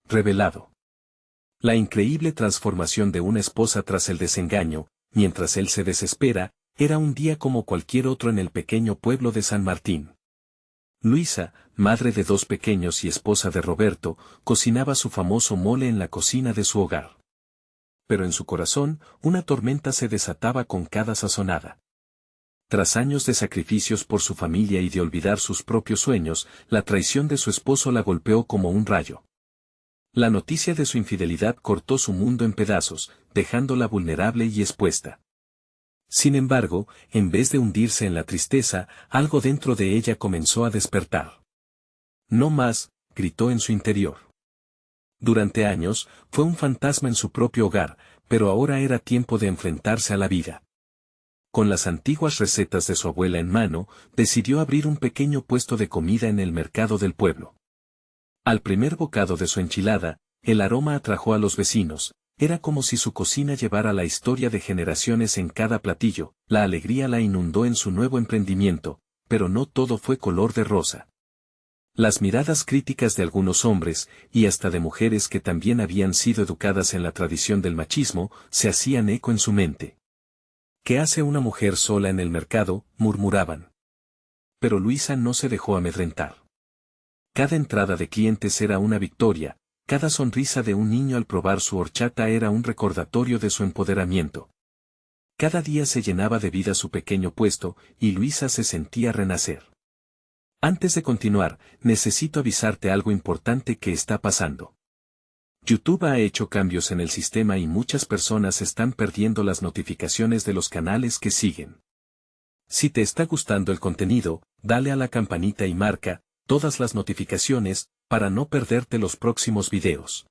revelado. La increíble transformación de una esposa tras el desengaño, mientras él se desespera, era un día como cualquier otro en el pequeño pueblo de San Martín. Luisa, madre de 2 pequeños y esposa de Roberto, cocinaba su famoso mole en la cocina de su hogar. Pero en su corazón, una tormenta se desataba con cada sazonada. Tras años de sacrificios por su familia y de olvidar sus propios sueños, la traición de su esposo la golpeó como un rayo. La noticia de su infidelidad cortó su mundo en pedazos, dejándola vulnerable y expuesta. Sin embargo, en vez de hundirse en la tristeza, algo dentro de ella comenzó a despertar. No más, gritó en su interior. Durante años, fue un fantasma en su propio hogar, pero ahora era tiempo de enfrentarse a la vida. Con las antiguas recetas de su abuela en mano, decidió abrir un pequeño puesto de comida en el mercado del pueblo. Al primer bocado de su enchilada, el aroma atrajo a los vecinos. Era como si su cocina llevara la historia de generaciones en cada platillo. La alegría la inundó en su nuevo emprendimiento, pero no todo fue color de rosa. Las miradas críticas de algunos hombres, y hasta de mujeres que también habían sido educadas en la tradición del machismo, se hacían eco en su mente. ¿Qué hace una mujer sola en el mercado?, murmuraban. Pero Luisa no se dejó amedrentar. Cada entrada de clientes era una victoria. Cada sonrisa de un niño al probar su horchata era un recordatorio de su empoderamiento. Cada día se llenaba de vida su pequeño puesto, y Luisa se sentía renacer. Antes de continuar, necesito avisarte algo importante que está pasando. YouTube ha hecho cambios en el sistema y muchas personas están perdiendo las notificaciones de los canales que siguen. Si te está gustando el contenido, dale a la campanita y marca todas las notificaciones, para no perderte los próximos videos.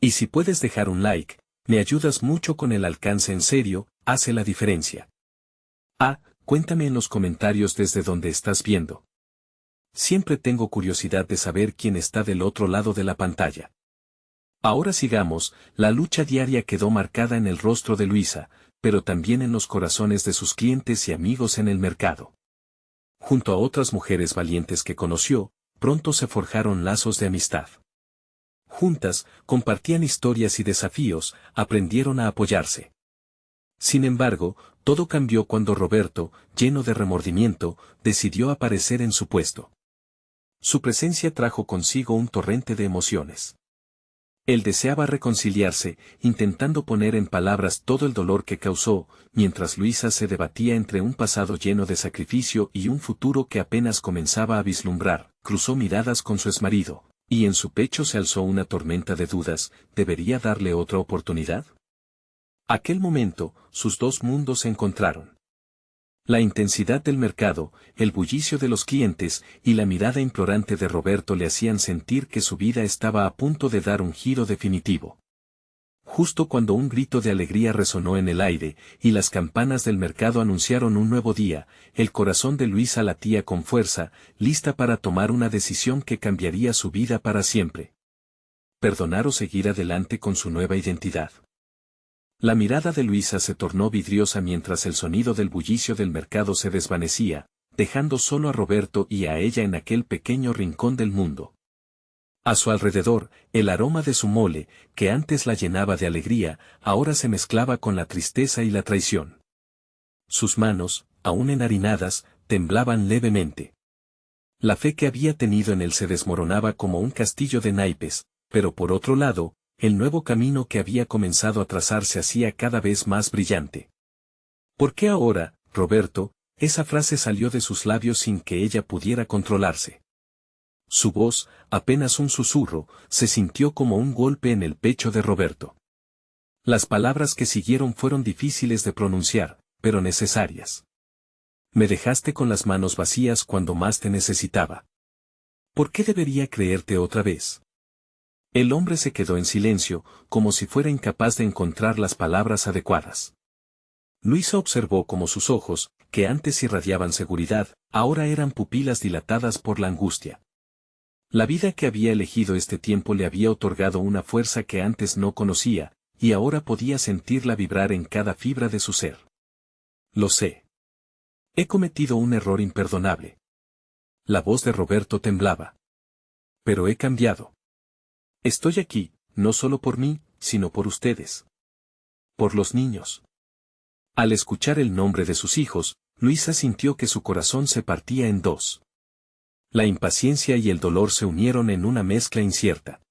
Y si puedes dejar un like, me ayudas mucho con el alcance en serio, hace la diferencia. Cuéntame en los comentarios desde donde estás viendo. Siempre tengo curiosidad de saber quién está del otro lado de la pantalla. Ahora sigamos, la lucha diaria quedó marcada en el rostro de Luisa, pero también en los corazones de sus clientes y amigos en el mercado. Junto a otras mujeres valientes que conoció, pronto se forjaron lazos de amistad. Juntas, compartían historias y desafíos, aprendieron a apoyarse. Sin embargo, todo cambió cuando Roberto, lleno de remordimiento, decidió aparecer en su puesto. Su presencia trajo consigo un torrente de emociones. Él deseaba reconciliarse, intentando poner en palabras todo el dolor que causó, mientras Luisa se debatía entre un pasado lleno de sacrificio y un futuro que apenas comenzaba a vislumbrar. Cruzó miradas con su exmarido, y en su pecho se alzó una tormenta de dudas. ¿Debería darle otra oportunidad? Aquel momento, sus dos mundos se encontraron. La intensidad del mercado, el bullicio de los clientes y la mirada implorante de Roberto le hacían sentir que su vida estaba a punto de dar un giro definitivo. Justo cuando un grito de alegría resonó en el aire y las campanas del mercado anunciaron un nuevo día, el corazón de Luisa latía con fuerza, lista para tomar una decisión que cambiaría su vida para siempre. Perdonar o seguir adelante con su nueva identidad. La mirada de Luisa se tornó vidriosa mientras el sonido del bullicio del mercado se desvanecía, dejando solo a Roberto y a ella en aquel pequeño rincón del mundo. A su alrededor, el aroma de su mole, que antes la llenaba de alegría, ahora se mezclaba con la tristeza y la traición. Sus manos, aún enharinadas, temblaban levemente. La fe que había tenido en él se desmoronaba como un castillo de naipes, pero por otro lado, el nuevo camino que había comenzado a trazar se hacía cada vez más brillante. ¿Por qué ahora, Roberto? Esa frase salió de sus labios sin que ella pudiera controlarse. Su voz, apenas un susurro, se sintió como un golpe en el pecho de Roberto. Las palabras que siguieron fueron difíciles de pronunciar, pero necesarias. Me dejaste con las manos vacías cuando más te necesitaba. ¿Por qué debería creerte otra vez? El hombre se quedó en silencio, como si fuera incapaz de encontrar las palabras adecuadas. Luisa observó cómo sus ojos, que antes irradiaban seguridad, ahora eran pupilas dilatadas por la angustia. La vida que había elegido este tiempo le había otorgado una fuerza que antes no conocía, y ahora podía sentirla vibrar en cada fibra de su ser. Lo sé. He cometido un error imperdonable. La voz de Roberto temblaba. Pero he cambiado. Estoy aquí, no solo por mí, sino por ustedes. Por los niños. Al escuchar el nombre de sus hijos, Luisa sintió que su corazón se partía en dos. La impaciencia y el dolor se unieron en una mezcla incierta.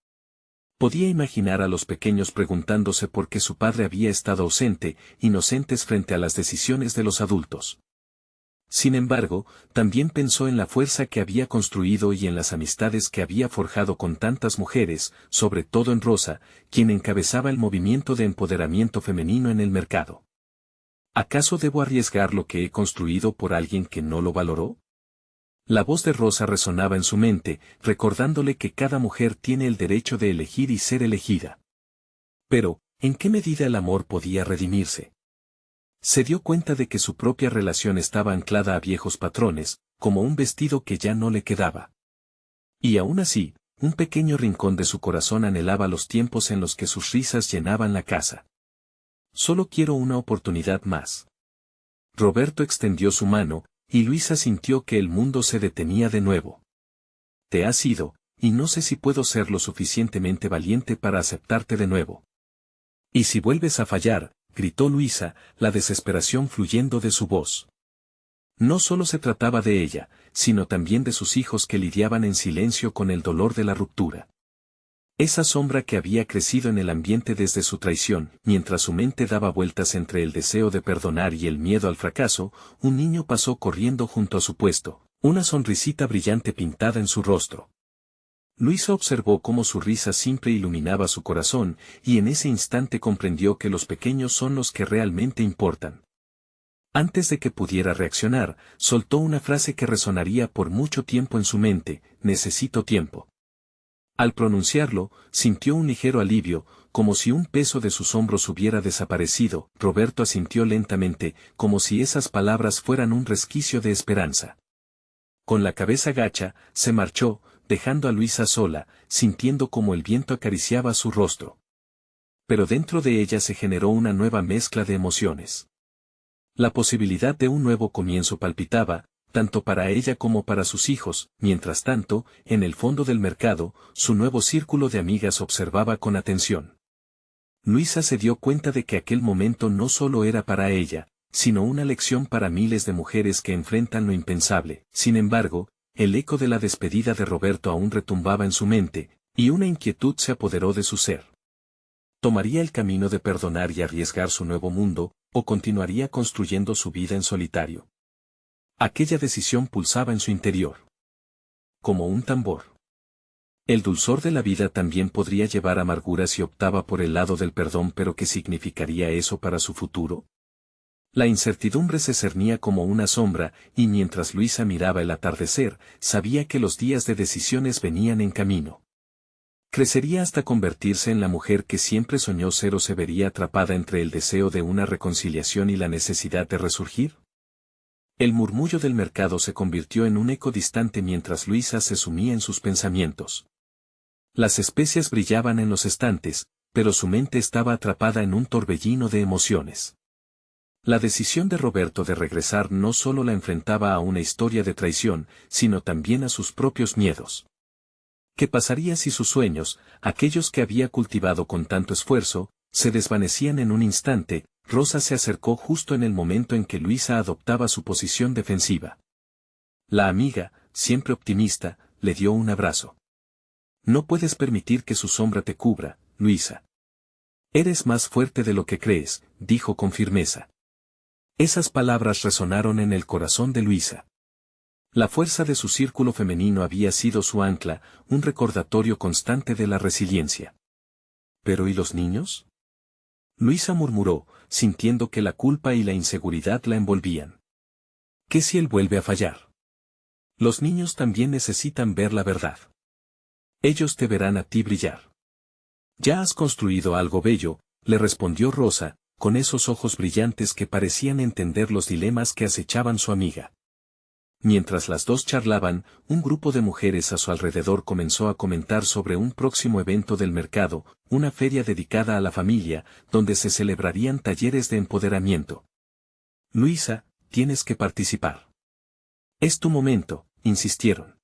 Podía imaginar a los pequeños preguntándose por qué su padre había estado ausente, inocentes frente a las decisiones de los adultos. Sin embargo, también pensó en la fuerza que había construido y en las amistades que había forjado con tantas mujeres, sobre todo en Rosa, quien encabezaba el movimiento de empoderamiento femenino en el mercado. ¿Acaso debo arriesgar lo que he construido por alguien que no lo valoró? La voz de Rosa resonaba en su mente, recordándole que cada mujer tiene el derecho de elegir y ser elegida. Pero, ¿en qué medida el amor podía redimirse? Se dio cuenta de que su propia relación estaba anclada a viejos patrones, como un vestido que ya no le quedaba. Y aún así, un pequeño rincón de su corazón anhelaba los tiempos en los que sus risas llenaban la casa. Solo quiero una oportunidad más. Roberto extendió su mano, y Luisa sintió que el mundo se detenía de nuevo. Te has ido, y no sé si puedo ser lo suficientemente valiente para aceptarte de nuevo. Y si vuelves a fallar, gritó Luisa, la desesperación fluyendo de su voz. No solo se trataba de ella, sino también de sus hijos que lidiaban en silencio con el dolor de la ruptura. Esa sombra que había crecido en el ambiente desde su traición, mientras su mente daba vueltas entre el deseo de perdonar y el miedo al fracaso, un niño pasó corriendo junto a su puesto, una sonrisita brillante pintada en su rostro. Luisa observó cómo su risa simple iluminaba su corazón, y en ese instante comprendió que los pequeños son los que realmente importan. Antes de que pudiera reaccionar, soltó una frase que resonaría por mucho tiempo en su mente: necesito tiempo. Al pronunciarlo, sintió un ligero alivio, como si un peso de sus hombros hubiera desaparecido. Roberto asintió lentamente, como si esas palabras fueran un resquicio de esperanza. Con la cabeza gacha, se marchó, dejando a Luisa sola, sintiendo como el viento acariciaba su rostro. Pero dentro de ella se generó una nueva mezcla de emociones. La posibilidad de un nuevo comienzo palpitaba, tanto para ella como para sus hijos. Mientras tanto, en el fondo del mercado, su nuevo círculo de amigas observaba con atención. Luisa se dio cuenta de que aquel momento no solo era para ella, sino una lección para miles de mujeres que enfrentan lo impensable. Sin embargo, el eco de la despedida de Roberto aún retumbaba en su mente, y una inquietud se apoderó de su ser. ¿Tomaría el camino de perdonar y arriesgar su nuevo mundo, o continuaría construyendo su vida en solitario? Aquella decisión pulsaba en su interior. Como un tambor. El dulzor de la vida también podría llevar amargura si optaba por el lado del perdón, pero ¿qué significaría eso para su futuro? La incertidumbre se cernía como una sombra, y mientras Luisa miraba el atardecer, sabía que los días de decisiones venían en camino. ¿Crecería hasta convertirse en la mujer que siempre soñó ser, o se vería atrapada entre el deseo de una reconciliación y la necesidad de resurgir? El murmullo del mercado se convirtió en un eco distante mientras Luisa se sumía en sus pensamientos. Las especias brillaban en los estantes, pero su mente estaba atrapada en un torbellino de emociones. La decisión de Roberto de regresar no solo la enfrentaba a una historia de traición, sino también a sus propios miedos. ¿Qué pasaría si sus sueños, aquellos que había cultivado con tanto esfuerzo, se desvanecían en un instante? Rosa se acercó justo en el momento en que Luisa adoptaba su posición defensiva. La amiga, siempre optimista, le dio un abrazo. No puedes permitir que su sombra te cubra, Luisa. Eres más fuerte de lo que crees, dijo con firmeza. Esas palabras resonaron en el corazón de Luisa. La fuerza de su círculo femenino había sido su ancla, un recordatorio constante de la resiliencia. ¿Pero y los niños? Luisa murmuró, sintiendo que la culpa y la inseguridad la envolvían. ¿Qué si él vuelve a fallar? Los niños también necesitan ver la verdad. Ellos te verán a ti brillar. Ya has construido algo bello, le respondió Rosa, con esos ojos brillantes que parecían entender los dilemas que acechaban su amiga. Mientras las dos charlaban, un grupo de mujeres a su alrededor comenzó a comentar sobre un próximo evento del mercado, una feria dedicada a la familia, donde se celebrarían talleres de empoderamiento. Luisa, tienes que participar. Es tu momento, insistieron.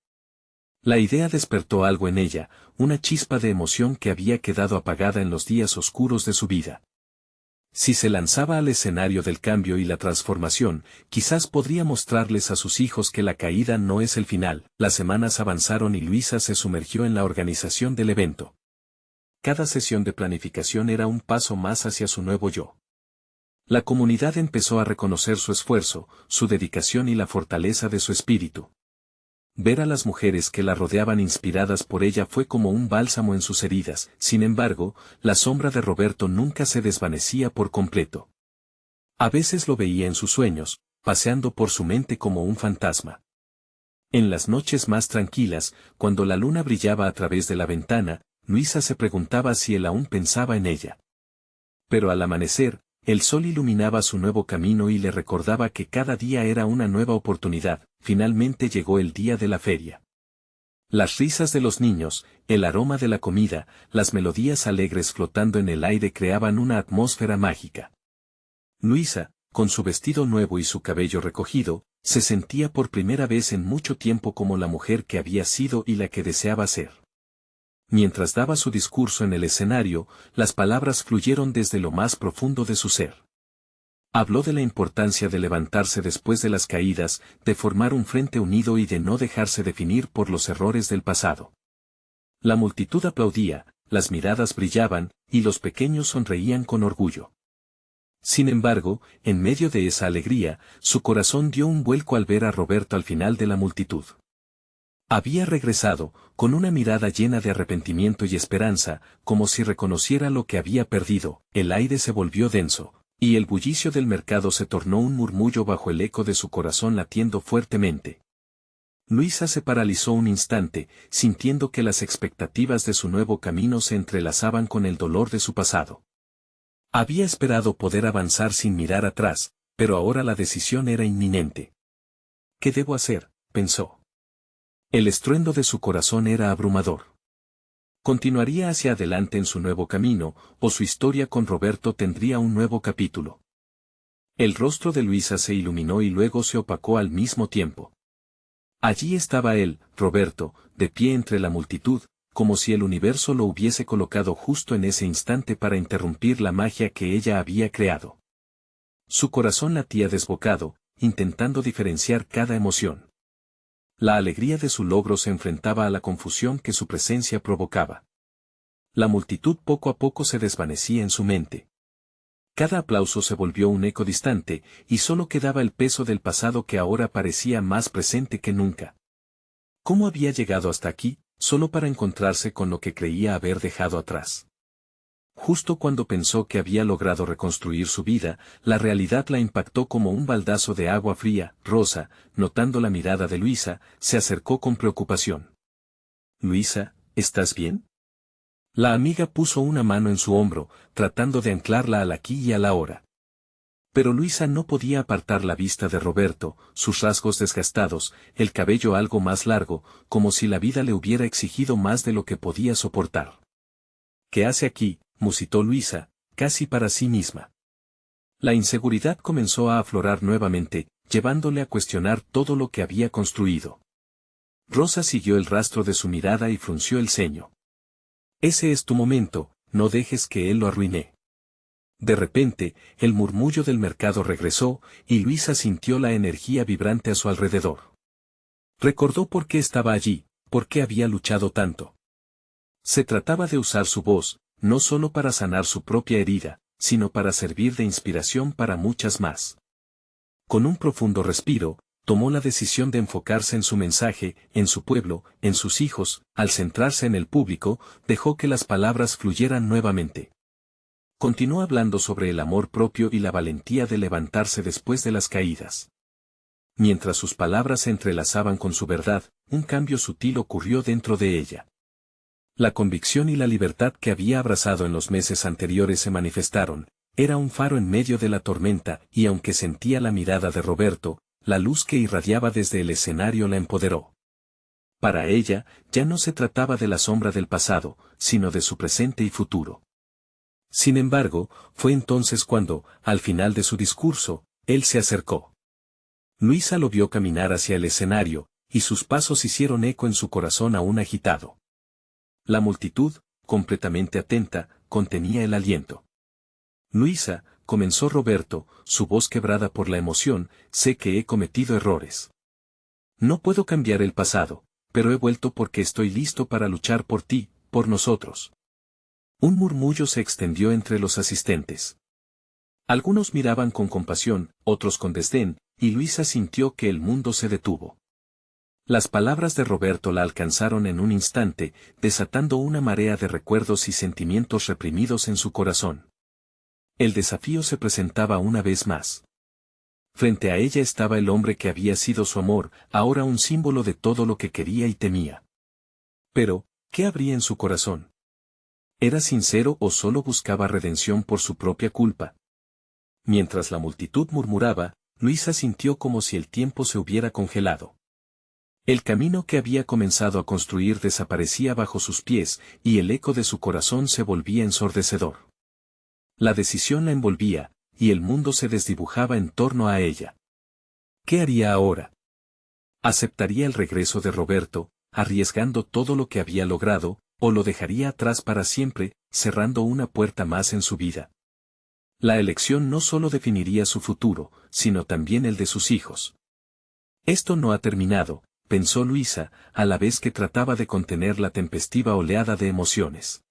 La idea despertó algo en ella, una chispa de emoción que había quedado apagada en los días oscuros de su vida. Si se lanzaba al escenario del cambio y la transformación, quizás podría mostrarles a sus hijos que la caída no es el final. Las semanas avanzaron y Luisa se sumergió en la organización del evento. Cada sesión de planificación era un paso más hacia su nuevo yo. La comunidad empezó a reconocer su esfuerzo, su dedicación y la fortaleza de su espíritu. Ver a las mujeres que la rodeaban inspiradas por ella fue como un bálsamo en sus heridas. Sin embargo, la sombra de Roberto nunca se desvanecía por completo. A veces lo veía en sus sueños, paseando por su mente como un fantasma. En las noches más tranquilas, cuando la luna brillaba a través de la ventana, Luisa se preguntaba si él aún pensaba en ella. Pero al amanecer, el sol iluminaba su nuevo camino y le recordaba que cada día era una nueva oportunidad. Finalmente llegó el día de la feria. Las risas de los niños, el aroma de la comida, las melodías alegres flotando en el aire creaban una atmósfera mágica. Luisa, con su vestido nuevo y su cabello recogido, se sentía por primera vez en mucho tiempo como la mujer que había sido y la que deseaba ser. Mientras daba su discurso en el escenario, las palabras fluyeron desde lo más profundo de su ser. Habló de la importancia de levantarse después de las caídas, de formar un frente unido y de no dejarse definir por los errores del pasado. La multitud aplaudía, las miradas brillaban, y los pequeños sonreían con orgullo. Sin embargo, en medio de esa alegría, su corazón dio un vuelco al ver a Roberto al final de la multitud. Había regresado, con una mirada llena de arrepentimiento y esperanza, como si reconociera lo que había perdido. El aire se volvió denso, y el bullicio del mercado se tornó un murmullo bajo el eco de su corazón latiendo fuertemente. Luisa se paralizó un instante, sintiendo que las expectativas de su nuevo camino se entrelazaban con el dolor de su pasado. Había esperado poder avanzar sin mirar atrás, pero ahora la decisión era inminente. ¿Qué debo hacer?, pensó. El estruendo de su corazón era abrumador. Continuaría hacia adelante en su nuevo camino, o su historia con Roberto tendría un nuevo capítulo. El rostro de Luisa se iluminó y luego se opacó al mismo tiempo. Allí estaba él, Roberto, de pie entre la multitud, como si el universo lo hubiese colocado justo en ese instante para interrumpir la magia que ella había creado. Su corazón latía desbocado, intentando diferenciar cada emoción. La alegría de su logro se enfrentaba a la confusión que su presencia provocaba. La multitud poco a poco se desvanecía en su mente. Cada aplauso se volvió un eco distante, y solo quedaba el peso del pasado que ahora parecía más presente que nunca. ¿Cómo había llegado hasta aquí, solo para encontrarse con lo que creía haber dejado atrás? Justo cuando pensó que había logrado reconstruir su vida, la realidad la impactó como un baldazo de agua fría. Rosa, notando la mirada de Luisa, se acercó con preocupación. «Luisa, ¿estás bien?». La amiga puso una mano en su hombro, tratando de anclarla al aquí y a la ahora. Pero Luisa no podía apartar la vista de Roberto, sus rasgos desgastados, el cabello algo más largo, como si la vida le hubiera exigido más de lo que podía soportar. «¿Qué hace aquí?», musitó Luisa, casi para sí misma. La inseguridad comenzó a aflorar nuevamente, llevándole a cuestionar todo lo que había construido. Rosa siguió el rastro de su mirada y frunció el ceño. «Ese es tu momento, no dejes que él lo arruine». De repente, el murmullo del mercado regresó, y Luisa sintió la energía vibrante a su alrededor. Recordó por qué estaba allí, por qué había luchado tanto. Se trataba de usar su voz, no solo para sanar su propia herida, sino para servir de inspiración para muchas más. Con un profundo respiro, tomó la decisión de enfocarse en su mensaje, en su pueblo, en sus hijos. Al centrarse en el público, dejó que las palabras fluyeran nuevamente. Continuó hablando sobre el amor propio y la valentía de levantarse después de las caídas. Mientras sus palabras se entrelazaban con su verdad, un cambio sutil ocurrió dentro de ella. La convicción y la libertad que había abrazado en los meses anteriores se manifestaron, era un faro en medio de la tormenta, y aunque sentía la mirada de Roberto, la luz que irradiaba desde el escenario la empoderó. Para ella, ya no se trataba de la sombra del pasado, sino de su presente y futuro. Sin embargo, fue entonces cuando, al final de su discurso, él se acercó. Luisa lo vio caminar hacia el escenario, y sus pasos hicieron eco en su corazón aún agitado. La multitud, completamente atenta, contenía el aliento. Luisa, comenzó Roberto, su voz quebrada por la emoción, sé que he cometido errores. No puedo cambiar el pasado, pero he vuelto porque estoy listo para luchar por ti, por nosotros. Un murmullo se extendió entre los asistentes. Algunos miraban con compasión, otros con desdén, y Luisa sintió que el mundo se detuvo. Las palabras de Roberto la alcanzaron en un instante, desatando una marea de recuerdos y sentimientos reprimidos en su corazón. El desafío se presentaba una vez más. Frente a ella estaba el hombre que había sido su amor, ahora un símbolo de todo lo que quería y temía. Pero, ¿qué habría en su corazón? ¿Era sincero o solo buscaba redención por su propia culpa? Mientras la multitud murmuraba, Luisa sintió como si el tiempo se hubiera congelado. El camino que había comenzado a construir desaparecía bajo sus pies, y el eco de su corazón se volvía ensordecedor. La decisión la envolvía, y el mundo se desdibujaba en torno a ella. ¿Qué haría ahora? ¿Aceptaría el regreso de Roberto, arriesgando todo lo que había logrado, o lo dejaría atrás para siempre, cerrando una puerta más en su vida? La elección no solo definiría su futuro, sino también el de sus hijos. Esto no ha terminado, pensó Luisa, a la vez que trataba de contener la tempestiva oleada de emociones.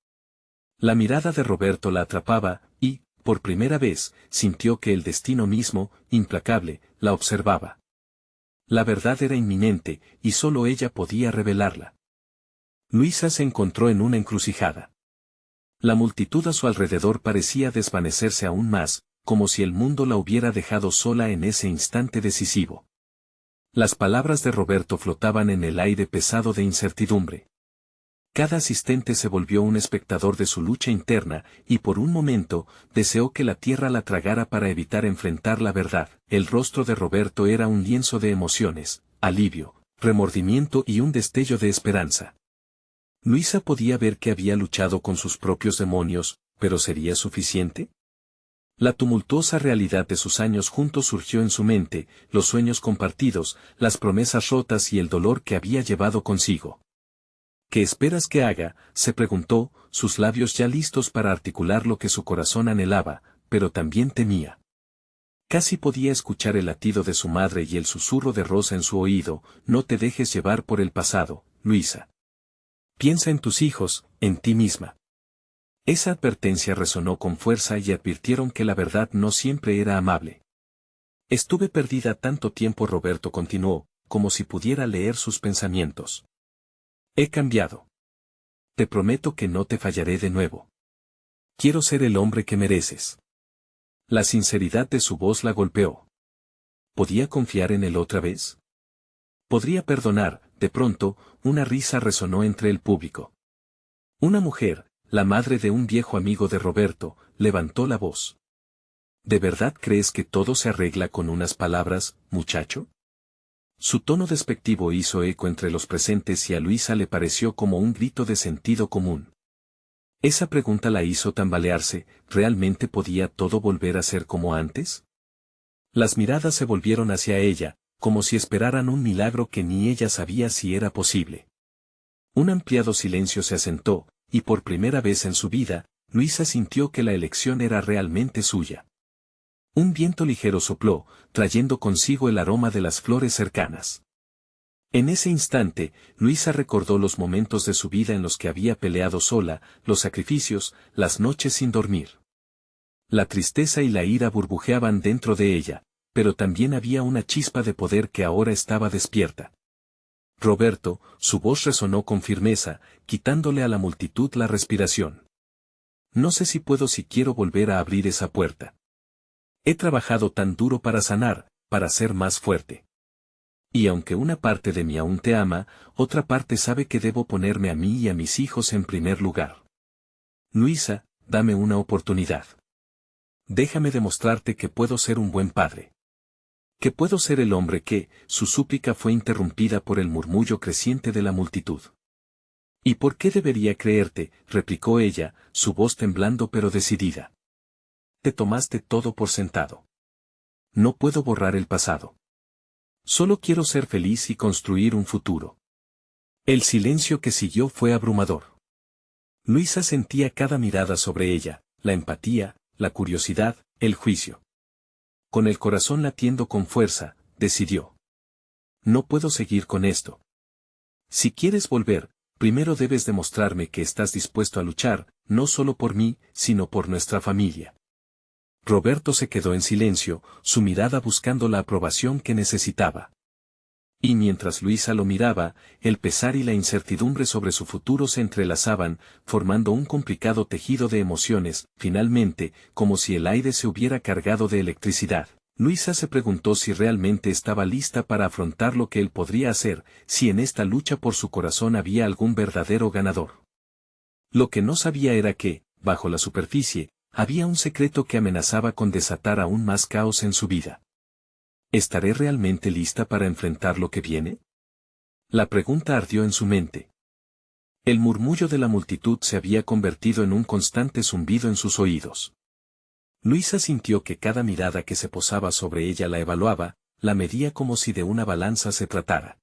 La mirada de Roberto la atrapaba, y, por primera vez, sintió que el destino mismo, implacable, la observaba. La verdad era inminente, y solo ella podía revelarla. Luisa se encontró en una encrucijada. La multitud a su alrededor parecía desvanecerse aún más, como si el mundo la hubiera dejado sola en ese instante decisivo. Las palabras de Roberto flotaban en el aire pesado de incertidumbre. Cada asistente se volvió un espectador de su lucha interna, y por un momento, deseó que la tierra la tragara para evitar enfrentar la verdad. El rostro de Roberto era un lienzo de emociones, alivio, remordimiento y un destello de esperanza. Luisa podía ver que había luchado con sus propios demonios, pero ¿sería suficiente? La tumultuosa realidad de sus años juntos surgió en su mente, los sueños compartidos, las promesas rotas y el dolor que había llevado consigo. ¿Qué esperas que haga?, se preguntó, sus labios ya listos para articular lo que su corazón anhelaba, pero también temía. Casi podía escuchar el latido de su madre y el susurro de Rosa en su oído, no te dejes llevar por el pasado, Luisa. Piensa en tus hijos, en ti misma. Esa advertencia resonó con fuerza y advirtieron que la verdad no siempre era amable. Estuve perdida tanto tiempo, Roberto continuó, como si pudiera leer sus pensamientos. He cambiado. Te prometo que no te fallaré de nuevo. Quiero ser el hombre que mereces. La sinceridad de su voz la golpeó. ¿Podía confiar en él otra vez? ¿Podría perdonar? De pronto, una risa resonó entre el público. Una mujer, la madre de un viejo amigo de Roberto, levantó la voz. ¿De verdad crees que todo se arregla con unas palabras, muchacho? Su tono despectivo hizo eco entre los presentes y a Luisa le pareció como un grito de sentido común. Esa pregunta la hizo tambalearse, ¿realmente podía todo volver a ser como antes? Las miradas se volvieron hacia ella, como si esperaran un milagro que ni ella sabía si era posible. Un ampliado silencio se asentó, y por primera vez en su vida, Luisa sintió que la elección era realmente suya. Un viento ligero sopló, trayendo consigo el aroma de las flores cercanas. En ese instante, Luisa recordó los momentos de su vida en los que había peleado sola, los sacrificios, las noches sin dormir. La tristeza y la ira burbujeaban dentro de ella, pero también había una chispa de poder que ahora estaba despierta. Roberto, su voz resonó con firmeza, quitándole a la multitud la respiración. No sé si puedo si quiero volver a abrir esa puerta. He trabajado tan duro para sanar, para ser más fuerte. Y aunque una parte de mí aún te ama, otra parte sabe que debo ponerme a mí y a mis hijos en primer lugar. Luisa, dame una oportunidad. Déjame demostrarte que puedo ser un buen padre. Que puedo ser el hombre que, su súplica fue interrumpida por el murmullo creciente de la multitud. ¿Y por qué debería creerte?, replicó ella, su voz temblando pero decidida. Te tomaste todo por sentado. No puedo borrar el pasado. Solo quiero ser feliz y construir un futuro. El silencio que siguió fue abrumador. Luisa sentía cada mirada sobre ella, la empatía, la curiosidad, el juicio. Con el corazón latiendo con fuerza, decidió. No puedo seguir con esto. Si quieres volver, primero debes demostrarme que estás dispuesto a luchar, no solo por mí, sino por nuestra familia. Roberto se quedó en silencio, su mirada buscando la aprobación que necesitaba. Y mientras Luisa lo miraba, el pesar y la incertidumbre sobre su futuro se entrelazaban, formando un complicado tejido de emociones. Finalmente, como si el aire se hubiera cargado de electricidad, Luisa se preguntó si realmente estaba lista para afrontar lo que él podría hacer, si en esta lucha por su corazón había algún verdadero ganador. Lo que no sabía era que, bajo la superficie, había un secreto que amenazaba con desatar aún más caos en su vida. ¿Estaré realmente lista para enfrentar lo que viene? La pregunta ardió en su mente. El murmullo de la multitud se había convertido en un constante zumbido en sus oídos. Luisa sintió que cada mirada que se posaba sobre ella la evaluaba, la medía como si de una balanza se tratara.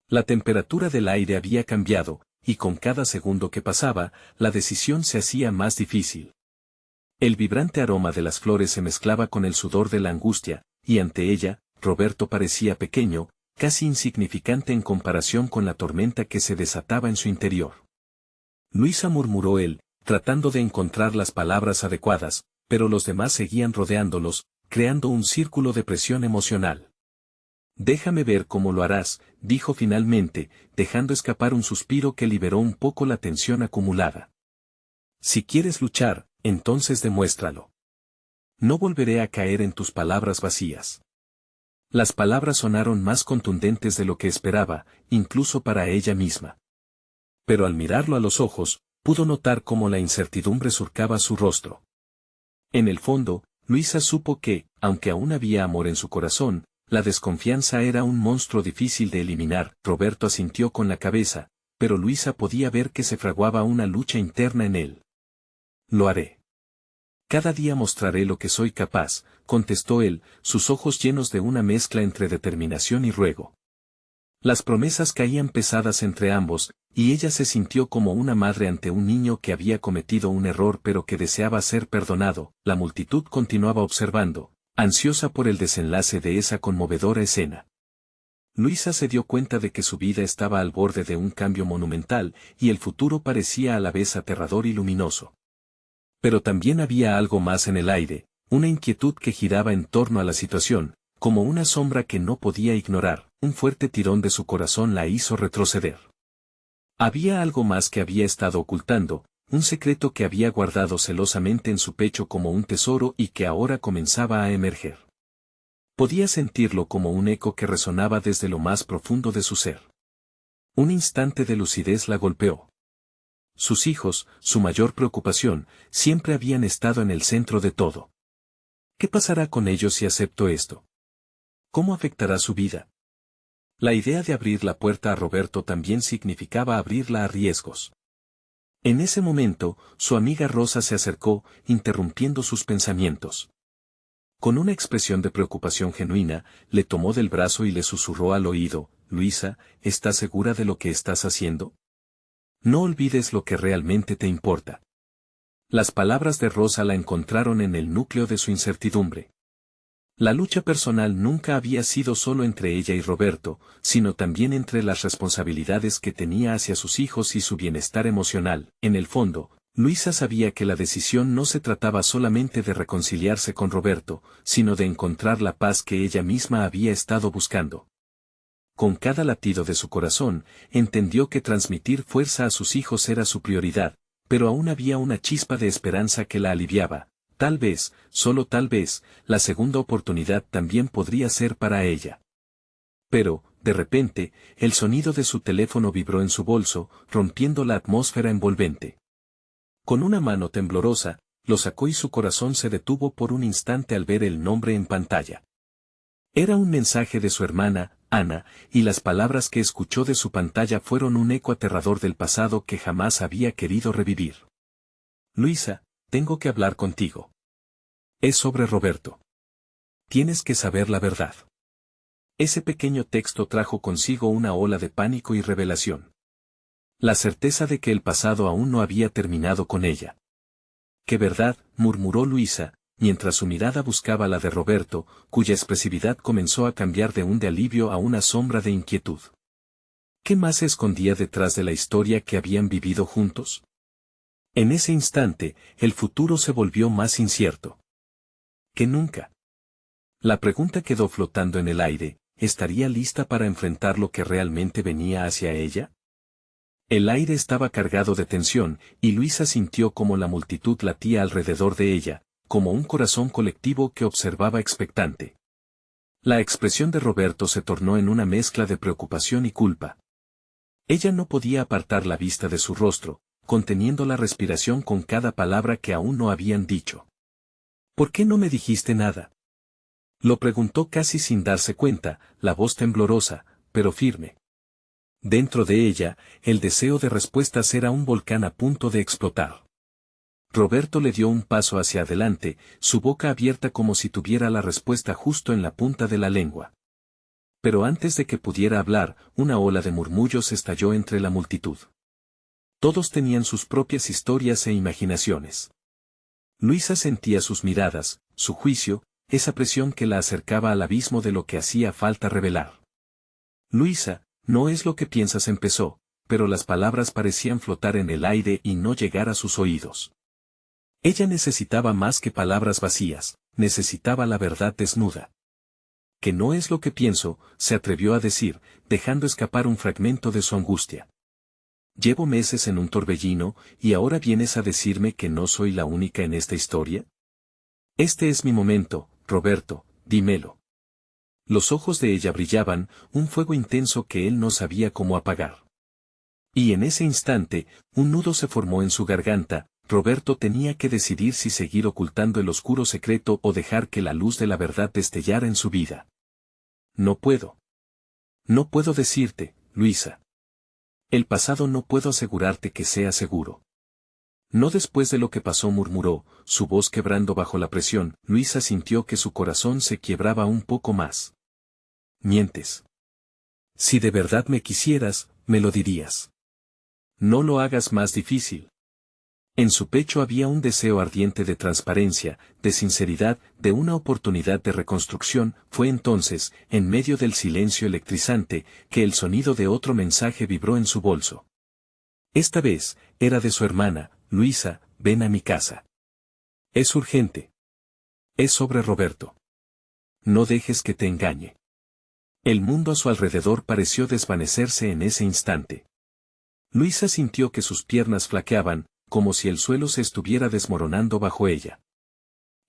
La temperatura del aire había cambiado, y con cada segundo que pasaba, la decisión se hacía más difícil. El vibrante aroma de las flores se mezclaba con el sudor de la angustia, y ante ella, Roberto parecía pequeño, casi insignificante en comparación con la tormenta que se desataba en su interior. Luisa, murmuró él, tratando de encontrar las palabras adecuadas, pero los demás seguían rodeándolos, creando un círculo de presión emocional. Déjame ver cómo lo harás, dijo finalmente, dejando escapar un suspiro que liberó un poco la tensión acumulada. Si quieres luchar, entonces demuéstralo. No volveré a caer en tus palabras vacías. Las palabras sonaron más contundentes de lo que esperaba, incluso para ella misma. Pero al mirarlo a los ojos, pudo notar cómo la incertidumbre surcaba su rostro. En el fondo, Luisa supo que, aunque aún había amor en su corazón, la desconfianza era un monstruo difícil de eliminar. Roberto asintió con la cabeza, pero Luisa podía ver que se fraguaba una lucha interna en él. Lo haré. Cada día mostraré lo que soy capaz, contestó él, sus ojos llenos de una mezcla entre determinación y ruego. Las promesas caían pesadas entre ambos, y ella se sintió como una madre ante un niño que había cometido un error pero que deseaba ser perdonado. La multitud continuaba observando, ansiosa por el desenlace de esa conmovedora escena. Luisa se dio cuenta de que su vida estaba al borde de un cambio monumental, y el futuro parecía a la vez aterrador y luminoso. Pero también había algo más en el aire, una inquietud que giraba en torno a la situación, como una sombra que no podía ignorar. Un fuerte tirón de su corazón la hizo retroceder. Había algo más que había estado ocultando, un secreto que había guardado celosamente en su pecho como un tesoro y que ahora comenzaba a emerger. Podía sentirlo como un eco que resonaba desde lo más profundo de su ser. Un instante de lucidez la golpeó. Sus hijos, su mayor preocupación, siempre habían estado en el centro de todo. ¿Qué pasará con ellos si acepto esto? ¿Cómo afectará su vida? La idea de abrir la puerta a Roberto también significaba abrirla a riesgos. En ese momento, su amiga Rosa se acercó, interrumpiendo sus pensamientos. Con una expresión de preocupación genuina, le tomó del brazo y le susurró al oído: Luisa, ¿estás segura de lo que estás haciendo? No olvides lo que realmente te importa. Las palabras de Rosa la encontraron en el núcleo de su incertidumbre. La lucha personal nunca había sido solo entre ella y Roberto, sino también entre las responsabilidades que tenía hacia sus hijos y su bienestar emocional. En el fondo, Luisa sabía que la decisión no se trataba solamente de reconciliarse con Roberto, sino de encontrar la paz que ella misma había estado buscando. Con cada latido de su corazón, entendió que transmitir fuerza a sus hijos era su prioridad, pero aún había una chispa de esperanza que la aliviaba. Tal vez, solo tal vez, la segunda oportunidad también podría ser para ella. Pero, de repente, el sonido de su teléfono vibró en su bolso, rompiendo la atmósfera envolvente. Con una mano temblorosa, lo sacó y su corazón se detuvo por un instante al ver el nombre en pantalla. Era un mensaje de su hermana, Ana, y las palabras que escuchó de su pantalla fueron un eco aterrador del pasado que jamás había querido revivir. Luisa, tengo que hablar contigo. Es sobre Roberto. Tienes que saber la verdad. Ese pequeño texto trajo consigo una ola de pánico y revelación. La certeza de que el pasado aún no había terminado con ella. ¡Qué verdad!, murmuró Luisa, mientras su mirada buscaba la de Roberto, cuya expresividad comenzó a cambiar de alivio a una sombra de inquietud. ¿Qué más se escondía detrás de la historia que habían vivido juntos? En ese instante, el futuro se volvió más incierto que nunca. La pregunta quedó flotando en el aire: ¿estaría lista para enfrentar lo que realmente venía hacia ella? El aire estaba cargado de tensión, y Luisa sintió como la multitud latía alrededor de ella, como un corazón colectivo que observaba expectante. La expresión de Roberto se tornó en una mezcla de preocupación y culpa. Ella no podía apartar la vista de su rostro, conteniendo la respiración con cada palabra que aún no habían dicho. ¿Por qué no me dijiste nada?, lo preguntó casi sin darse cuenta, la voz temblorosa, pero firme. Dentro de ella, el deseo de respuestas era un volcán a punto de explotar. Roberto le dio un paso hacia adelante, su boca abierta como si tuviera la respuesta justo en la punta de la lengua. Pero antes de que pudiera hablar, una ola de murmullos estalló entre la multitud. Todos tenían sus propias historias e imaginaciones. Luisa sentía sus miradas, su juicio, esa presión que la acercaba al abismo de lo que hacía falta revelar. Luisa, no es lo que piensas, empezó, pero las palabras parecían flotar en el aire y no llegar a sus oídos. Ella necesitaba más que palabras vacías, necesitaba la verdad desnuda. Que no es lo que pienso, se atrevió a decir, dejando escapar un fragmento de su angustia. Llevo meses en un torbellino, y ahora vienes a decirme que no soy la única en esta historia. Este es mi momento, Roberto, dímelo. Los ojos de ella brillaban, un fuego intenso que él no sabía cómo apagar. Y en ese instante, un nudo se formó en su garganta. Roberto tenía que decidir si seguir ocultando el oscuro secreto o dejar que la luz de la verdad destellara en su vida. No puedo. No puedo decirte, Luisa. El pasado no puedo asegurarte que sea seguro. No después de lo que pasó, murmuró, su voz quebrando bajo la presión. Luisa sintió que su corazón se quiebraba un poco más. Mientes. Si de verdad me quisieras, me lo dirías. No lo hagas más difícil. En su pecho había un deseo ardiente de transparencia, de sinceridad, de una oportunidad de reconstrucción. Fue entonces, en medio del silencio electrizante, que el sonido de otro mensaje vibró en su bolso. Esta vez, era de su hermana. Luisa, ven a mi casa. Es urgente. Es sobre Roberto. No dejes que te engañe. El mundo a su alrededor pareció desvanecerse en ese instante. Luisa sintió que sus piernas flaqueaban, como si el suelo se estuviera desmoronando bajo ella.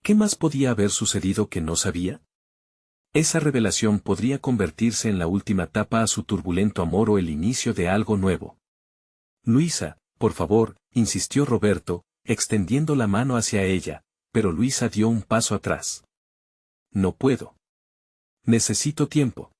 ¿Qué más podía haber sucedido que no sabía? Esa revelación podría convertirse en la última etapa a su turbulento amor o el inicio de algo nuevo. Luisa, por favor, insistió Roberto, extendiendo la mano hacia ella, pero Luisa dio un paso atrás. No puedo. Necesito tiempo.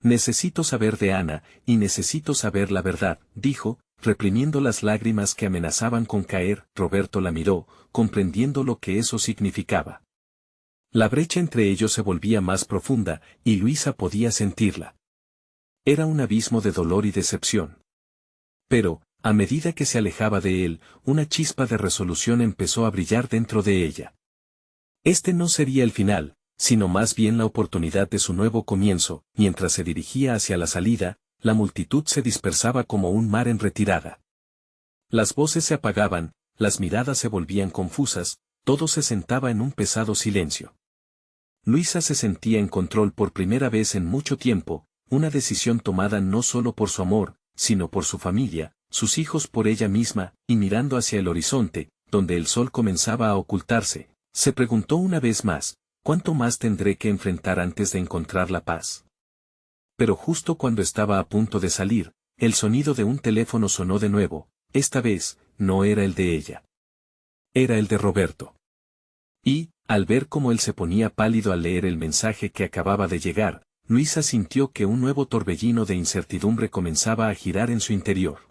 Necesito saber de Ana, y necesito saber la verdad, dijo, reprimiendo las lágrimas que amenazaban con caer. Roberto la miró, comprendiendo lo que eso significaba. La brecha entre ellos se volvía más profunda, y Luisa podía sentirla. Era un abismo de dolor y decepción. Pero, a medida que se alejaba de él, una chispa de resolución empezó a brillar dentro de ella. Este no sería el final, sino más bien la oportunidad de su nuevo comienzo. Mientras se dirigía hacia la salida, la multitud se dispersaba como un mar en retirada. Las voces se apagaban, las miradas se volvían confusas, todo se sentaba en un pesado silencio. Luisa se sentía en control por primera vez en mucho tiempo, una decisión tomada no solo por su amor, sino por su familia, sus hijos, por ella misma, y mirando hacia el horizonte, donde el sol comenzaba a ocultarse, se preguntó una vez más, ¿cuánto más tendré que enfrentar antes de encontrar la paz? Pero justo cuando estaba a punto de salir, el sonido de un teléfono sonó de nuevo. Esta vez, no era el de ella. Era el de Roberto. Y, al ver cómo él se ponía pálido al leer el mensaje que acababa de llegar, Luisa sintió que un nuevo torbellino de incertidumbre comenzaba a girar en su interior.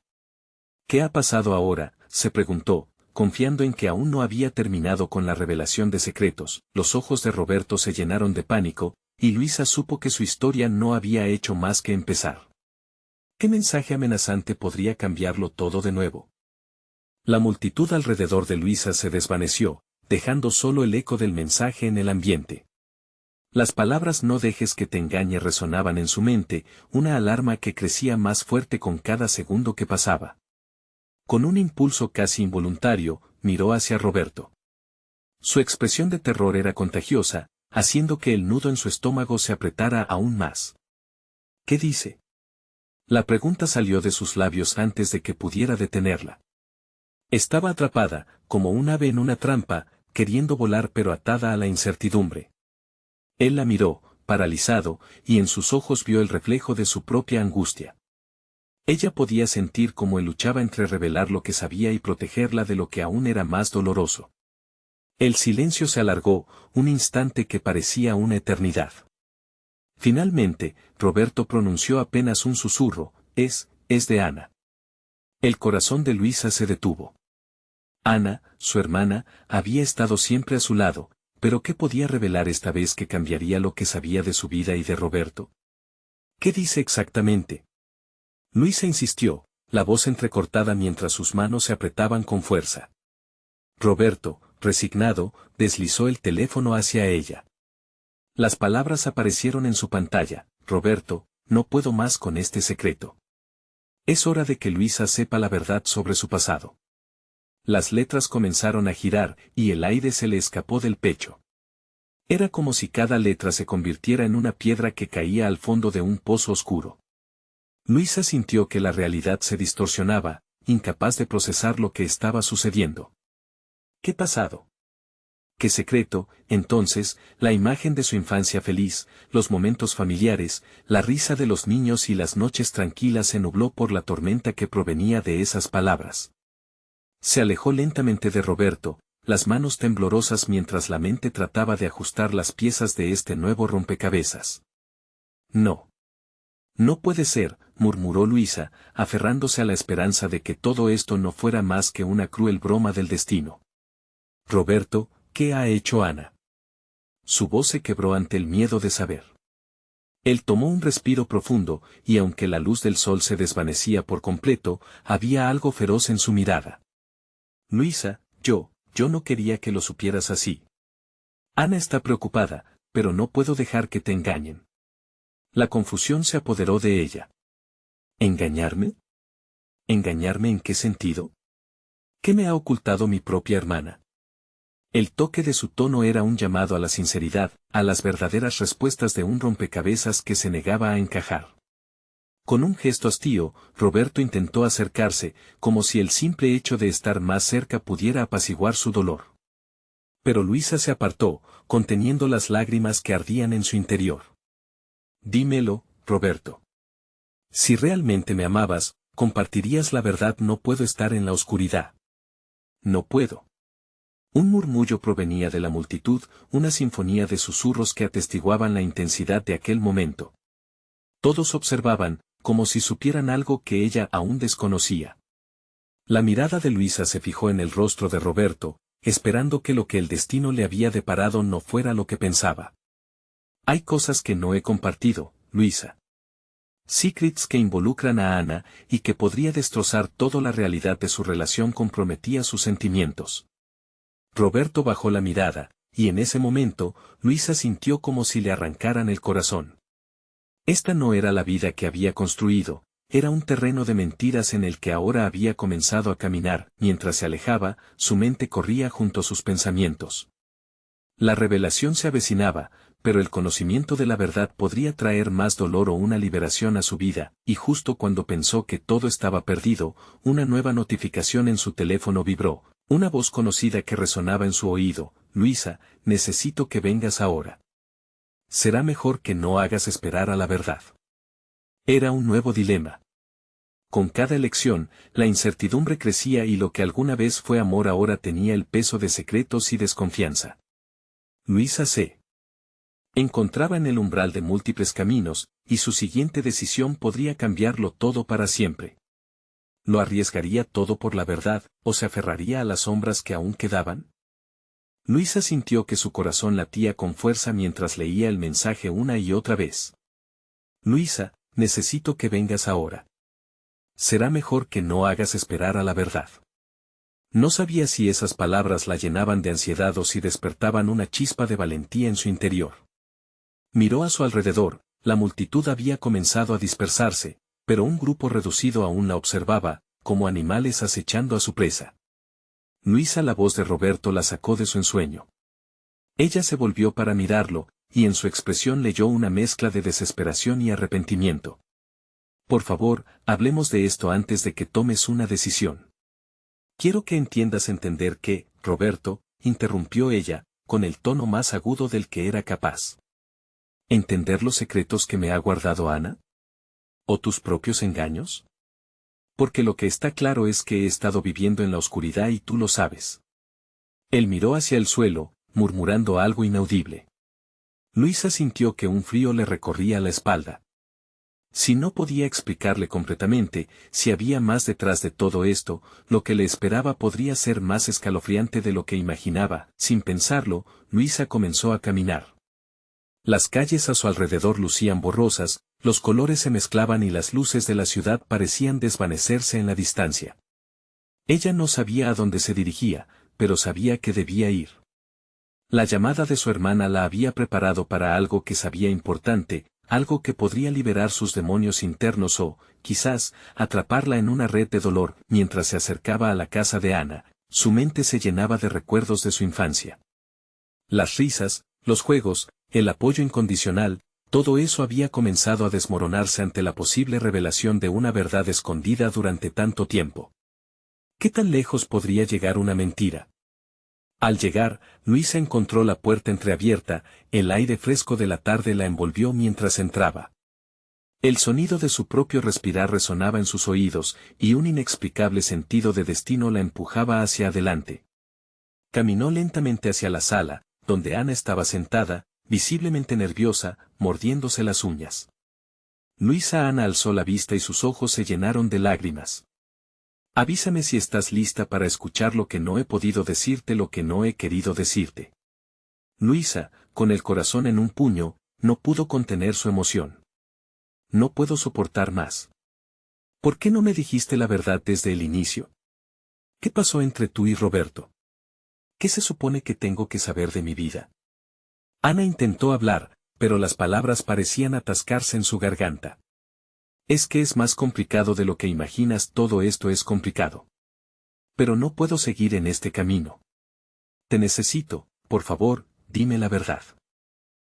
¿Qué ha pasado ahora?, se preguntó, confiando en que aún no había terminado con la revelación de secretos. Los ojos de Roberto se llenaron de pánico, y Luisa supo que su historia no había hecho más que empezar. ¿Qué mensaje amenazante podría cambiarlo todo de nuevo? La multitud alrededor de Luisa se desvaneció, dejando solo el eco del mensaje en el ambiente. Las palabras "no dejes que te engañe" resonaban en su mente, una alarma que crecía más fuerte con cada segundo que pasaba. Con un impulso casi involuntario, miró hacia Roberto. Su expresión de terror era contagiosa, haciendo que el nudo en su estómago se apretara aún más. ¿Qué dice? La pregunta salió de sus labios antes de que pudiera detenerla. Estaba atrapada, como un ave en una trampa, queriendo volar pero atada a la incertidumbre. Él la miró, paralizado, y en sus ojos vio el reflejo de su propia angustia. Ella podía sentir cómo él luchaba entre revelar lo que sabía y protegerla de lo que aún era más doloroso. El silencio se alargó, un instante que parecía una eternidad. Finalmente, Roberto pronunció apenas un susurro: es de Ana. El corazón de Luisa se detuvo. Ana, su hermana, había estado siempre a su lado, pero ¿qué podía revelar esta vez que cambiaría lo que sabía de su vida y de Roberto? ¿Qué dice exactamente? Luisa insistió, la voz entrecortada mientras sus manos se apretaban con fuerza. Roberto, resignado, deslizó el teléfono hacia ella. Las palabras aparecieron en su pantalla: Roberto, no puedo más con este secreto. Es hora de que Luisa sepa la verdad sobre su pasado. Las letras comenzaron a girar, y el aire se le escapó del pecho. Era como si cada letra se convirtiera en una piedra que caía al fondo de un pozo oscuro. Luisa sintió que la realidad se distorsionaba, incapaz de procesar lo que estaba sucediendo. ¿Qué pasado? ¿Qué secreto? Entonces, la imagen de su infancia feliz, los momentos familiares, la risa de los niños y las noches tranquilas se nubló por la tormenta que provenía de esas palabras. Se alejó lentamente de Roberto, las manos temblorosas mientras la mente trataba de ajustar las piezas de este nuevo rompecabezas. No. No puede ser, murmuró Luisa, aferrándose a la esperanza de que todo esto no fuera más que una cruel broma del destino. Roberto, ¿qué ha hecho Ana? Su voz se quebró ante el miedo de saber. Él tomó un respiro profundo, y aunque la luz del sol se desvanecía por completo, había algo feroz en su mirada. Luisa, yo no quería que lo supieras así. Ana está preocupada, pero no puedo dejar que te engañen. La confusión se apoderó de ella. ¿Engañarme? ¿Engañarme en qué sentido? ¿Qué me ha ocultado mi propia hermana? El toque de su tono era un llamado a la sinceridad, a las verdaderas respuestas de un rompecabezas que se negaba a encajar. Con un gesto hastío, Roberto intentó acercarse, como si el simple hecho de estar más cerca pudiera apaciguar su dolor. Pero Luisa se apartó, conteniendo las lágrimas que ardían en su interior. Dímelo, Roberto. Si realmente me amabas, compartirías la verdad. No puedo estar en la oscuridad. No puedo. Un murmullo provenía de la multitud, una sinfonía de susurros que atestiguaban la intensidad de aquel momento. Todos observaban, como si supieran algo que ella aún desconocía. La mirada de Luisa se fijó en el rostro de Roberto, esperando que lo que el destino le había deparado no fuera lo que pensaba. Hay cosas que no he compartido, Luisa. Secrets que involucran a Ana, y que podría destrozar toda la realidad de su relación comprometía sus sentimientos. Roberto bajó la mirada, y en ese momento, Luisa sintió como si le arrancaran el corazón. Esta no era la vida que había construido, era un terreno de mentiras en el que ahora había comenzado a caminar. Mientras se alejaba, su mente corría junto a sus pensamientos. La revelación se avecinaba, pero el conocimiento de la verdad podría traer más dolor o una liberación a su vida, y justo cuando pensó que todo estaba perdido, una nueva notificación en su teléfono vibró, una voz conocida que resonaba en su oído: Luisa, necesito que vengas ahora. Será mejor que no hagas esperar a la verdad. Era un nuevo dilema. Con cada elección, la incertidumbre crecía y lo que alguna vez fue amor ahora tenía el peso de secretos y desconfianza. Luisa se encontraba en el umbral de múltiples caminos, y su siguiente decisión podría cambiarlo todo para siempre. ¿Lo arriesgaría todo por la verdad, o se aferraría a las sombras que aún quedaban? Luisa sintió que su corazón latía con fuerza mientras leía el mensaje una y otra vez. Luisa, necesito que vengas ahora. Será mejor que no hagas esperar a la verdad. No sabía si esas palabras la llenaban de ansiedad o si despertaban una chispa de valentía en su interior. Miró a su alrededor, la multitud había comenzado a dispersarse, pero un grupo reducido aún la observaba, como animales acechando a su presa. Luisa, la voz de Roberto la sacó de su ensueño. Ella se volvió para mirarlo, y en su expresión leyó una mezcla de desesperación y arrepentimiento. Por favor, hablemos de esto antes de que tomes una decisión. Quiero que entiendas entender que, Roberto, interrumpió ella, con el tono más agudo del que era capaz. ¿Entender los secretos que me ha guardado Ana? ¿O tus propios engaños? Porque lo que está claro es que he estado viviendo en la oscuridad y tú lo sabes. Él miró hacia el suelo, murmurando algo inaudible. Luisa sintió que un frío le recorría la espalda. Si no podía explicarle completamente, si había más detrás de todo esto, lo que le esperaba podría ser más escalofriante de lo que imaginaba. Sin pensarlo, Luisa comenzó a caminar. Las calles a su alrededor lucían borrosas, los colores se mezclaban y las luces de la ciudad parecían desvanecerse en la distancia. Ella no sabía a dónde se dirigía, pero sabía que debía ir. La llamada de su hermana la había preparado para algo que sabía importante, algo que podría liberar sus demonios internos o, quizás, atraparla en una red de dolor. Mientras se acercaba a la casa de Ana, su mente se llenaba de recuerdos de su infancia. Las risas, los juegos, el apoyo incondicional, todo eso había comenzado a desmoronarse ante la posible revelación de una verdad escondida durante tanto tiempo. ¿Qué tan lejos podría llegar una mentira? Al llegar, Luisa encontró la puerta entreabierta, el aire fresco de la tarde la envolvió mientras entraba. El sonido de su propio respirar resonaba en sus oídos, y un inexplicable sentido de destino la empujaba hacia adelante. Caminó lentamente hacia la sala, donde Ana estaba sentada, visiblemente nerviosa, mordiéndose las uñas. Ana alzó la vista y sus ojos se llenaron de lágrimas. Avísame si estás lista para escuchar lo que no he podido decirte, lo que no he querido decirte. Luisa, con el corazón en un puño, no pudo contener su emoción. No puedo soportar más. ¿Por qué no me dijiste la verdad desde el inicio? ¿Qué pasó entre tú y Roberto? ¿Qué se supone que tengo que saber de mi vida? Ana intentó hablar, pero las palabras parecían atascarse en su garganta. Es que es más complicado de lo que imaginas, todo esto es complicado. Pero no puedo seguir en este camino. Te necesito, por favor, dime la verdad.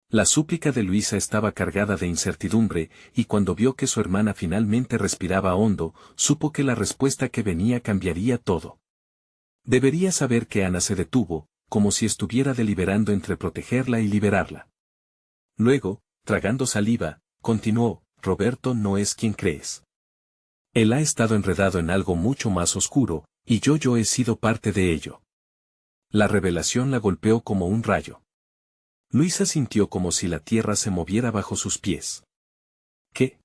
La súplica de Luisa estaba cargada de incertidumbre, y cuando vio que su hermana finalmente respiraba hondo, supo que la respuesta que venía cambiaría todo. Debería saber que Ana se detuvo, como si estuviera deliberando entre protegerla y liberarla. Luego, tragando saliva, continuó: Roberto no es quien crees. Él ha estado enredado en algo mucho más oscuro, y yo he sido parte de ello. La revelación la golpeó como un rayo. Luisa sintió como si la tierra se moviera bajo sus pies. ¿Qué?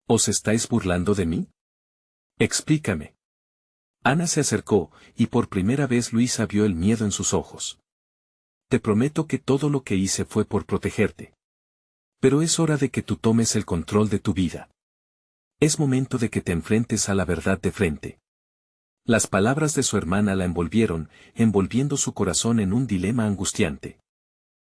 ¿Os estáis burlando de mí? Explícame. Ana se acercó, y por primera vez Luisa vio el miedo en sus ojos. Te prometo que todo lo que hice fue por protegerte. Pero es hora de que tú tomes el control de tu vida. Es momento de que te enfrentes a la verdad de frente. Las palabras de su hermana la envolvieron, envolviendo su corazón en un dilema angustiante.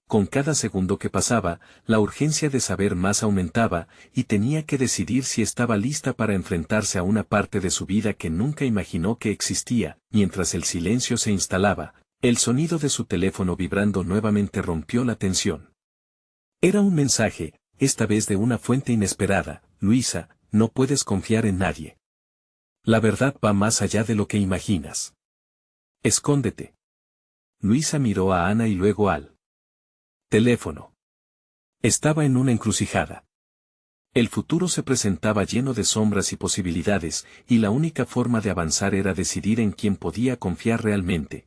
Con cada segundo que pasaba, la urgencia de saber más aumentaba, y tenía que decidir si estaba lista para enfrentarse a una parte de su vida que nunca imaginó que existía. Mientras el silencio se instalaba, el sonido de su teléfono vibrando nuevamente rompió la tensión. Era un mensaje, esta vez de una fuente inesperada: Luisa, no puedes confiar en nadie. La verdad va más allá de lo que imaginas. Escóndete. Luisa miró a Ana y luego al teléfono. Estaba en una encrucijada. El futuro se presentaba lleno de sombras y posibilidades, y la única forma de avanzar era decidir en quién podía confiar realmente.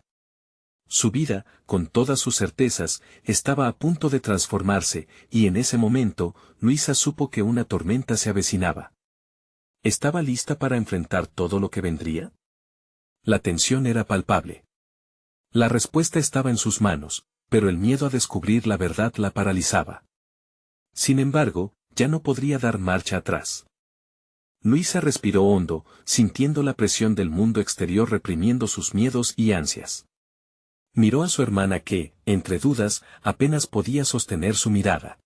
Su vida, con todas sus certezas, estaba a punto de transformarse, y en ese momento, Luisa supo que una tormenta se avecinaba. ¿Estaba lista para enfrentar todo lo que vendría? La tensión era palpable. La respuesta estaba en sus manos, pero el miedo a descubrir la verdad la paralizaba. Sin embargo, ya no podría dar marcha atrás. Luisa respiró hondo, sintiendo la presión del mundo exterior reprimiendo sus miedos y ansias. Miró a su hermana que, entre dudas, apenas podía sostener su mirada.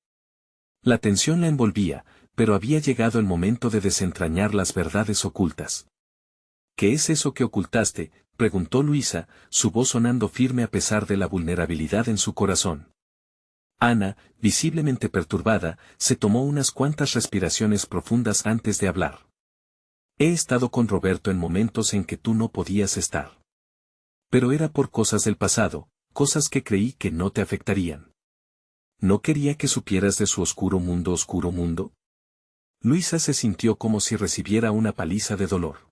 La tensión la envolvía, pero había llegado el momento de desentrañar las verdades ocultas. ¿Qué es eso que ocultaste?, preguntó Luisa, su voz sonando firme a pesar de la vulnerabilidad en su corazón. Ana, visiblemente perturbada, se tomó unas cuantas respiraciones profundas antes de hablar. He estado con Roberto en momentos en que tú no podías estar. Pero era por cosas del pasado, cosas que creí que no te afectarían. ¿No quería que supieras de su oscuro mundo, oscuro mundo? Luisa se sintió como si recibiera una paliza de dolor.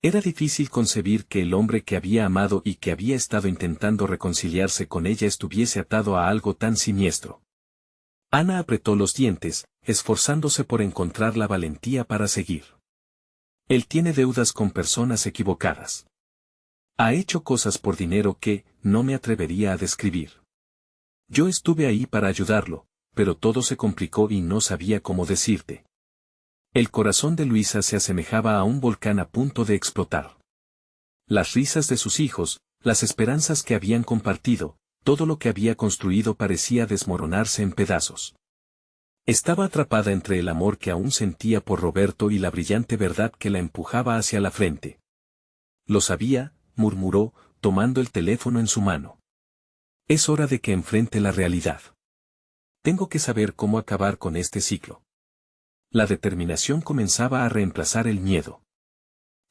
Era difícil concebir que el hombre que había amado y que había estado intentando reconciliarse con ella estuviese atado a algo tan siniestro. Ana apretó los dientes, esforzándose por encontrar la valentía para seguir. Él tiene deudas con personas equivocadas. Ha hecho cosas por dinero que no me atrevería a describir. Yo estuve ahí para ayudarlo, pero todo se complicó y no sabía cómo decirte. El corazón de Luisa se asemejaba a un volcán a punto de explotar. Las risas de sus hijos, las esperanzas que habían compartido, todo lo que había construido parecía desmoronarse en pedazos. Estaba atrapada entre el amor que aún sentía por Roberto y la brillante verdad que la empujaba hacia la frente. Lo sabía, murmuró, tomando el teléfono en su mano. Es hora de que enfrente la realidad. Tengo que saber cómo acabar con este ciclo. La determinación comenzaba a reemplazar el miedo.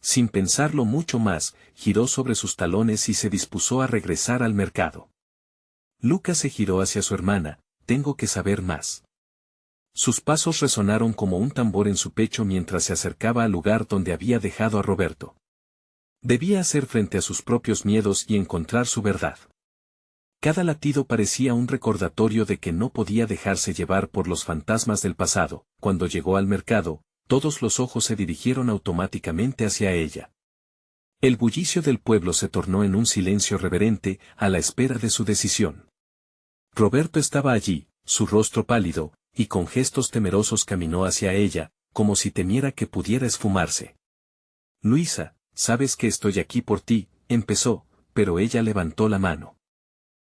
Sin pensarlo mucho más, giró sobre sus talones y se dispuso a regresar al mercado. Lucas se giró hacia su hermana, tengo que saber más. Sus pasos resonaron como un tambor en su pecho mientras se acercaba al lugar donde había dejado a Roberto. Debía hacer frente a sus propios miedos y encontrar su verdad. Cada latido parecía un recordatorio de que no podía dejarse llevar por los fantasmas del pasado. Cuando llegó al mercado, todos los ojos se dirigieron automáticamente hacia ella. El bullicio del pueblo se tornó en un silencio reverente, a la espera de su decisión. Roberto estaba allí, su rostro pálido, y con gestos temerosos caminó hacia ella, como si temiera que pudiera esfumarse. Luisa, sabes que estoy aquí por ti, empezó, pero ella levantó la mano.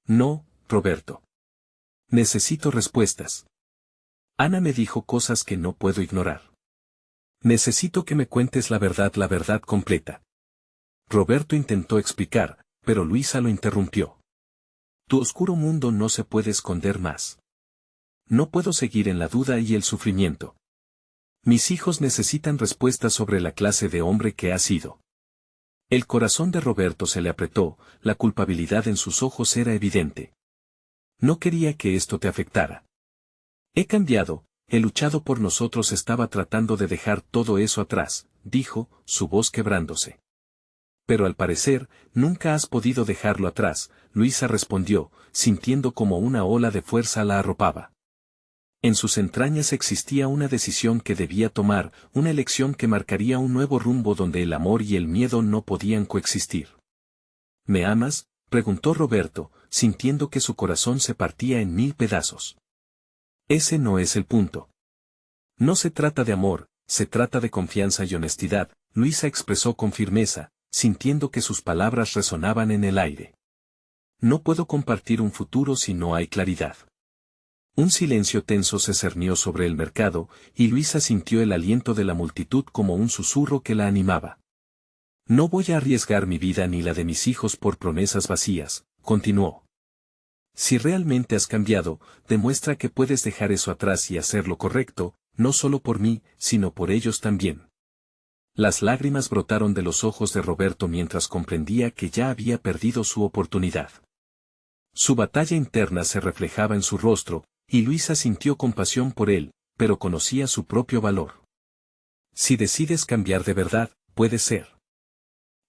No, Roberto. Necesito respuestas. Ana me dijo cosas que no puedo ignorar. Necesito que me cuentes la verdad completa. Roberto intentó explicar, pero Luisa lo interrumpió. Tu oscuro mundo no se puede esconder más. No puedo seguir en la duda y el sufrimiento. Mis hijos necesitan respuestas sobre la clase de hombre que ha sido. El corazón de Roberto se le apretó, la culpabilidad en sus ojos era evidente. No quería que esto te afectara. He cambiado, he luchado por nosotros, estaba tratando de dejar todo eso atrás, dijo, su voz quebrándose. Pero al parecer, nunca has podido dejarlo atrás, Luisa respondió, sintiendo como una ola de fuerza la arropaba. En sus entrañas existía una decisión que debía tomar, una elección que marcaría un nuevo rumbo donde el amor y el miedo no podían coexistir. ¿Me amas?, preguntó Roberto, sintiendo que su corazón se partía en 1000 pedazos. Ese no es el punto. No se trata de amor, se trata de confianza y honestidad, Luisa expresó con firmeza, sintiendo que sus palabras resonaban en el aire. No puedo compartir un futuro si no hay claridad. Un silencio tenso se cernió sobre el mercado, y Luisa sintió el aliento de la multitud como un susurro que la animaba. No voy a arriesgar mi vida ni la de mis hijos por promesas vacías, continuó. Si realmente has cambiado, demuestra que puedes dejar eso atrás y hacer lo correcto, no solo por mí, sino por ellos también. Las lágrimas brotaron de los ojos de Roberto mientras comprendía que ya había perdido su oportunidad. Su batalla interna se reflejaba en su rostro, y Luisa sintió compasión por él, pero conocía su propio valor. Si decides cambiar de verdad, puede ser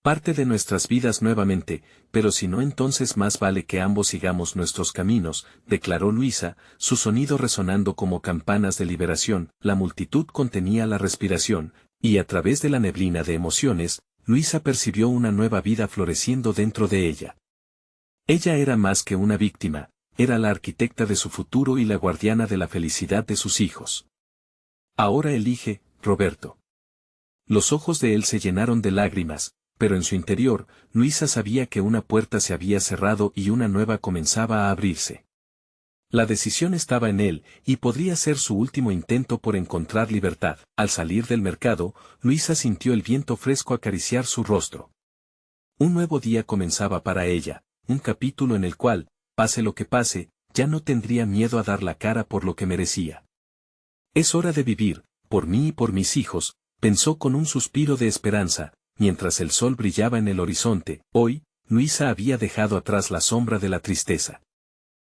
parte de nuestras vidas nuevamente, pero si no, entonces más vale que ambos sigamos nuestros caminos, declaró Luisa, su sonido resonando como campanas de liberación. La multitud contenía la respiración, y a través de la neblina de emociones, Luisa percibió una nueva vida floreciendo dentro de ella. Ella era más que una víctima, era la arquitecta de su futuro y la guardiana de la felicidad de sus hijos. Ahora elige, Roberto. Los ojos de él se llenaron de lágrimas, pero en su interior, Luisa sabía que una puerta se había cerrado y una nueva comenzaba a abrirse. La decisión estaba en él, y podría ser su último intento por encontrar libertad. Al salir del mercado, Luisa sintió el viento fresco acariciar su rostro. Un nuevo día comenzaba para ella, un capítulo en el cual, pase lo que pase, ya no tendría miedo a dar la cara por lo que merecía. Es hora de vivir, por mí y por mis hijos, pensó con un suspiro de esperanza, mientras el sol brillaba en el horizonte. Hoy, Luisa había dejado atrás la sombra de la tristeza.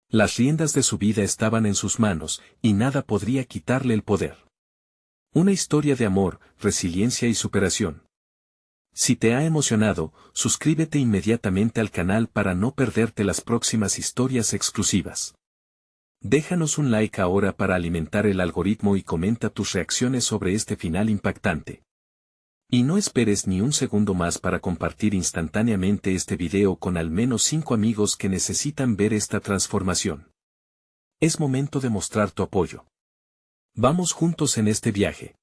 Las riendas de su vida estaban en sus manos, y nada podría quitarle el poder. Una historia de amor, resiliencia y superación. Si te ha emocionado, suscríbete inmediatamente al canal para no perderte las próximas historias exclusivas. Déjanos un like ahora para alimentar el algoritmo y comenta tus reacciones sobre este final impactante. Y no esperes ni un segundo más para compartir instantáneamente este video con al menos 5 amigos que necesitan ver esta transformación. Es momento de mostrar tu apoyo. Vamos juntos en este viaje.